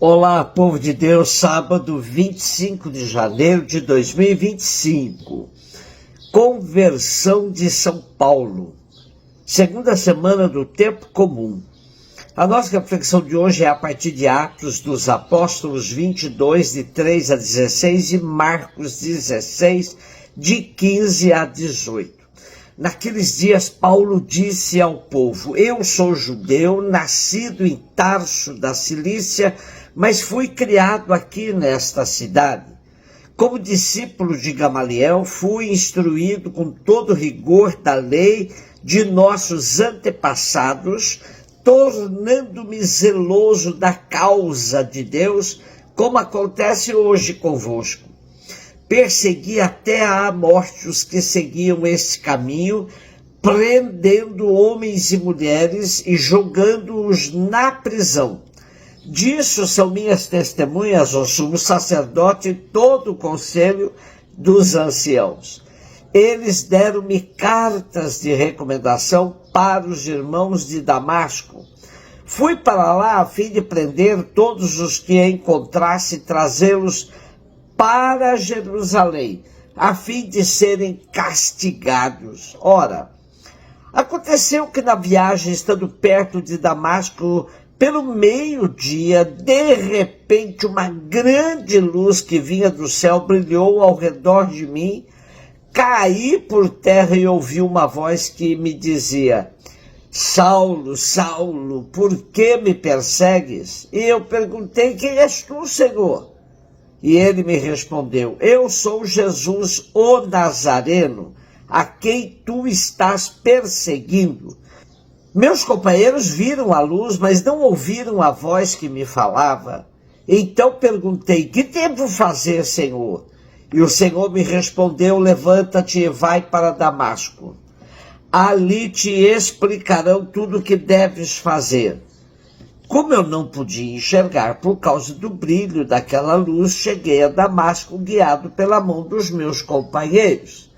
Olá, povo de Deus, sábado 25 de janeiro de 2025. Conversão de São Paulo, segunda semana do tempo comum. A nossa reflexão de hoje é a partir de Atos dos Apóstolos 22, de 3 a 16 e Marcos 16, de 15 a 18. Naqueles dias, Paulo disse ao povo: Eu sou judeu, nascido em Tarso da Cilícia, mas fui criado aqui nesta cidade. Como discípulo de Gamaliel, fui instruído com todo rigor da lei de nossos antepassados, tornando-me zeloso da causa de Deus, como acontece hoje convosco. Persegui até à morte os que seguiam esse caminho, prendendo homens e mulheres e jogando-os na prisão. Disso são minhas testemunhas o sumo sacerdote e todo o conselho dos anciãos. Eles deram-me cartas de recomendação para os irmãos de Damasco. Fui para lá a fim de prender todos os que encontrasse e trazê-los para Jerusalém, a fim de serem castigados. Ora, aconteceu que na viagem, estando perto de Damasco, pelo meio-dia, de repente, uma grande luz que vinha do céu brilhou ao redor de mim. Caí por terra e ouvi uma voz que me dizia: Saulo, Saulo, por que me persegues? E eu perguntei: Quem és tu, Senhor? E ele me respondeu: Eu sou Jesus, o Nazareno, a quem tu estás perseguindo. Meus companheiros viram a luz, mas não ouviram a voz que me falava. Então perguntei: Que devo fazer, Senhor? E o Senhor me respondeu: Levanta-te e vai para Damasco. Ali te explicarão tudo o que deves fazer. Como eu não podia enxergar por causa do brilho daquela luz, cheguei a Damasco guiado pela mão dos meus companheiros.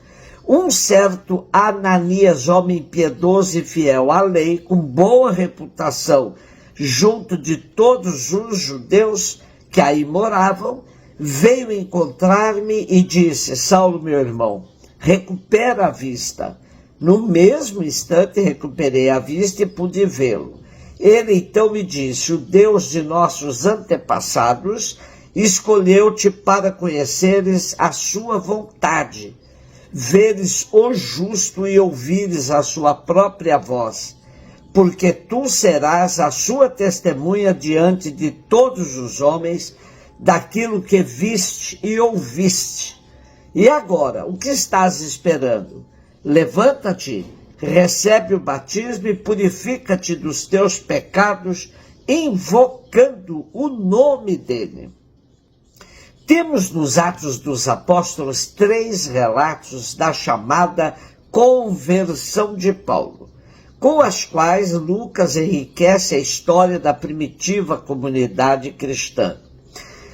Um certo Ananias, homem piedoso e fiel à lei, com boa reputação junto de todos os judeus que aí moravam, veio encontrar-me e disse: Saulo, meu irmão, recupera a vista. No mesmo instante recuperei a vista e pude vê-lo. Ele então me disse: O Deus de nossos antepassados escolheu-te para conheceres a sua vontade, veres o justo e ouvires a sua própria voz, porque tu serás a sua testemunha diante de todos os homens daquilo que viste e ouviste. E agora, o que estás esperando? Levanta-te, recebe o batismo e purifica-te dos teus pecados, invocando o nome dele. Temos nos Atos dos Apóstolos 3 relatos da chamada conversão de Paulo, com as quais Lucas enriquece a história da primitiva comunidade cristã.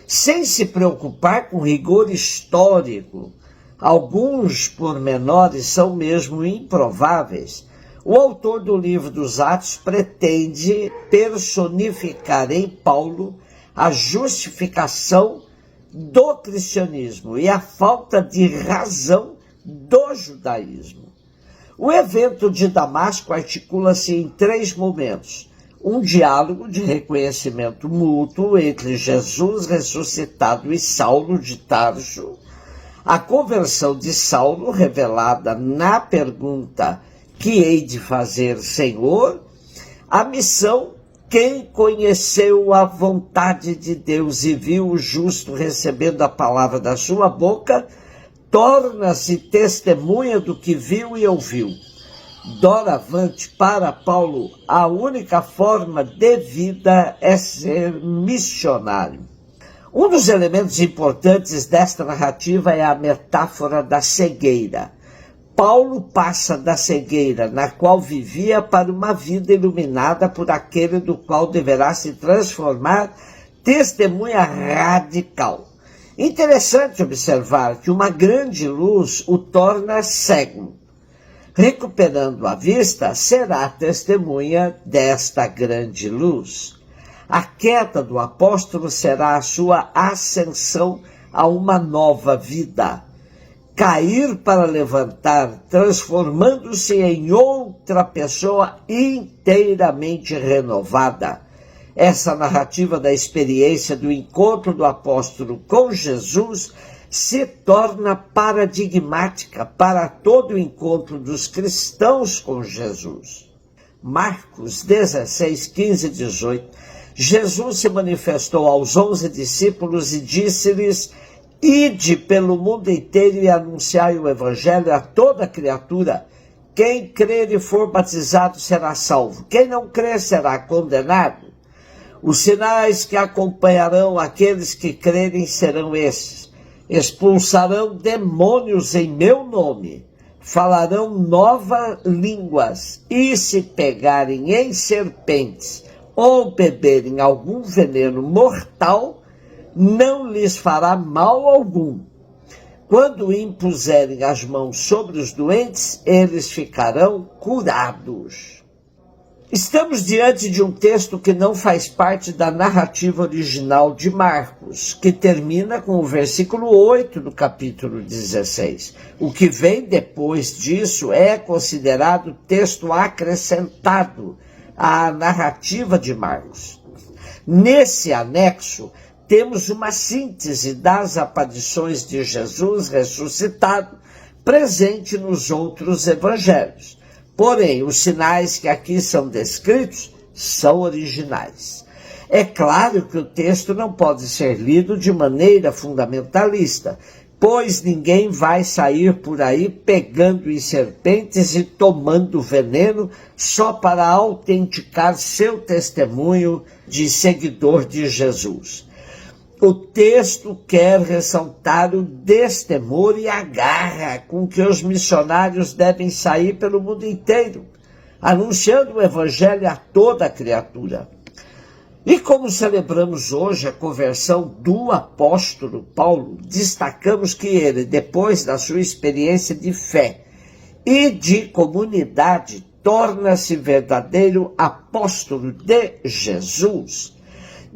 Sem se preocupar com rigor histórico, alguns pormenores são mesmo improváveis, o autor do livro dos Atos pretende personificar em Paulo a justificação do cristianismo e a falta de razão do judaísmo. O evento de Damasco articula-se em 3 momentos: um diálogo de reconhecimento mútuo entre Jesus ressuscitado e Saulo de Tarso, a conversão de Saulo revelada na pergunta: Que hei de fazer, Senhor? A missão: Quem conheceu a vontade de Deus e viu o justo recebendo a palavra da sua boca, torna-se testemunha do que viu e ouviu. Doravante, para Paulo, a única forma de vida é ser missionário. Um dos elementos importantes desta narrativa é a metáfora da cegueira. Paulo passa da cegueira na qual vivia para uma vida iluminada por aquele do qual deverá se transformar testemunha radical. Interessante observar que uma grande luz o torna cego. Recuperando a vista, será testemunha desta grande luz. A queda do apóstolo será a sua ascensão a uma nova vida. Cair para levantar, transformando-se em outra pessoa inteiramente renovada. Essa narrativa da experiência do encontro do apóstolo com Jesus se torna paradigmática para todo o encontro dos cristãos com Jesus. Marcos 16, 15 e 18. Jesus se manifestou aos 11 discípulos e disse-lhes: ide pelo mundo inteiro e anunciai o evangelho a toda criatura. Quem crer e for batizado será salvo. Quem não crer será condenado. Os sinais que acompanharão aqueles que crerem serão estes: expulsarão demônios em meu nome, falarão novas línguas, e se pegarem em serpentes ou beberem algum veneno mortal, não lhes fará mal algum. Quando impuserem as mãos sobre os doentes, eles ficarão curados. Estamos diante de um texto que não faz parte da narrativa original de Marcos, que termina com o versículo 8 do capítulo 16. O que vem depois disso é considerado texto acrescentado à narrativa de Marcos. Nesse anexo, temos uma síntese das aparições de Jesus ressuscitado presente nos outros evangelhos. Porém, os sinais que aqui são descritos são originais. É claro que o texto não pode ser lido de maneira fundamentalista, pois ninguém vai sair por aí pegando em serpentes e tomando veneno só para autenticar seu testemunho de seguidor de Jesus. O texto quer ressaltar o destemor e a garra com que os missionários devem sair pelo mundo inteiro, anunciando o evangelho a toda criatura. E como celebramos hoje a conversão do apóstolo Paulo, destacamos que ele, depois da sua experiência de fé e de comunidade, torna-se verdadeiro apóstolo de Jesus.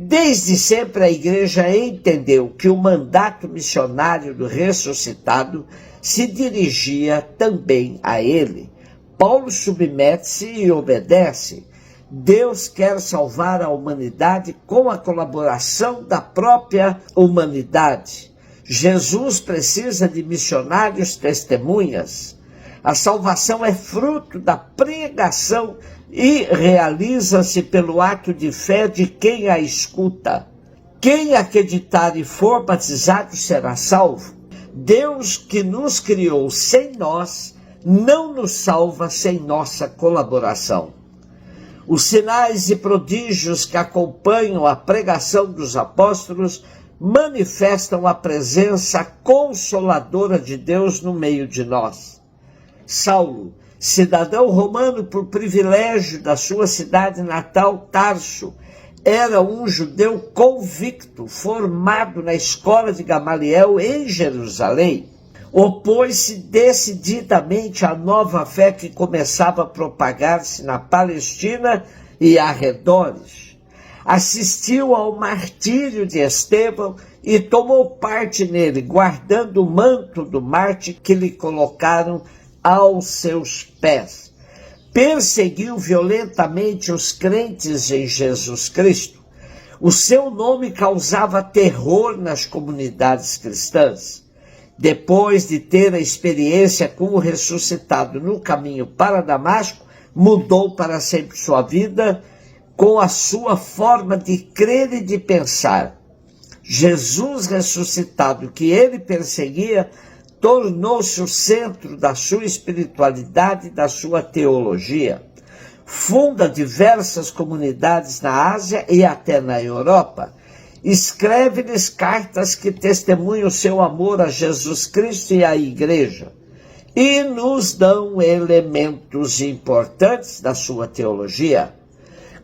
Desde sempre a igreja entendeu que o mandato missionário do ressuscitado se dirigia também a ele. Paulo submete-se e obedece. Deus quer salvar a humanidade com a colaboração da própria humanidade. Jesus precisa de missionários testemunhas. A salvação é fruto da pregação e realiza-se pelo ato de fé de quem a escuta. Quem acreditar e for batizado será salvo. Deus, que nos criou sem nós, não nos salva sem nossa colaboração. Os sinais e prodígios que acompanham a pregação dos apóstolos manifestam a presença consoladora de Deus no meio de nós. Saulo, cidadão romano por privilégio da sua cidade natal, Tarso, era um judeu convicto, formado na escola de Gamaliel em Jerusalém. Opôs-se decididamente à nova fé que começava a propagar-se na Palestina e arredores. Assistiu ao martírio de Estevão e tomou parte nele, guardando o manto do mártir que lhe colocaram aos seus pés. Perseguiu violentamente os crentes em Jesus Cristo. O seu nome causava terror nas comunidades cristãs. Depois de ter a experiência com o ressuscitado no caminho para Damasco, mudou para sempre sua vida com a sua forma de crer e de pensar. Jesus ressuscitado, que ele perseguia, tornou-se o centro da sua espiritualidade e da sua teologia. Funda diversas comunidades na Ásia e até na Europa. Escreve-lhes cartas que testemunham seu amor a Jesus Cristo e à Igreja, e nos dão elementos importantes da sua teologia.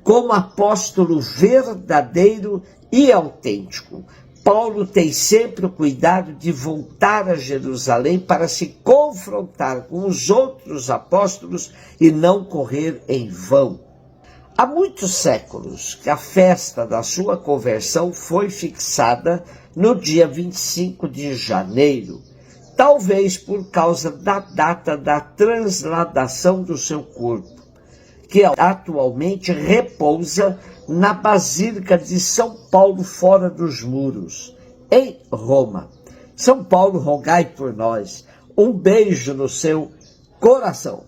Como apóstolo verdadeiro e autêntico, Paulo tem sempre o cuidado de voltar a Jerusalém para se confrontar com os outros apóstolos e não correr em vão. Há muitos séculos que a festa da sua conversão foi fixada no dia 25 de janeiro, talvez por causa da data da transladação do seu corpo, que atualmente repousa na Basílica de São Paulo, fora dos muros, em Roma. São Paulo, rogai por nós. Um beijo no seu coração.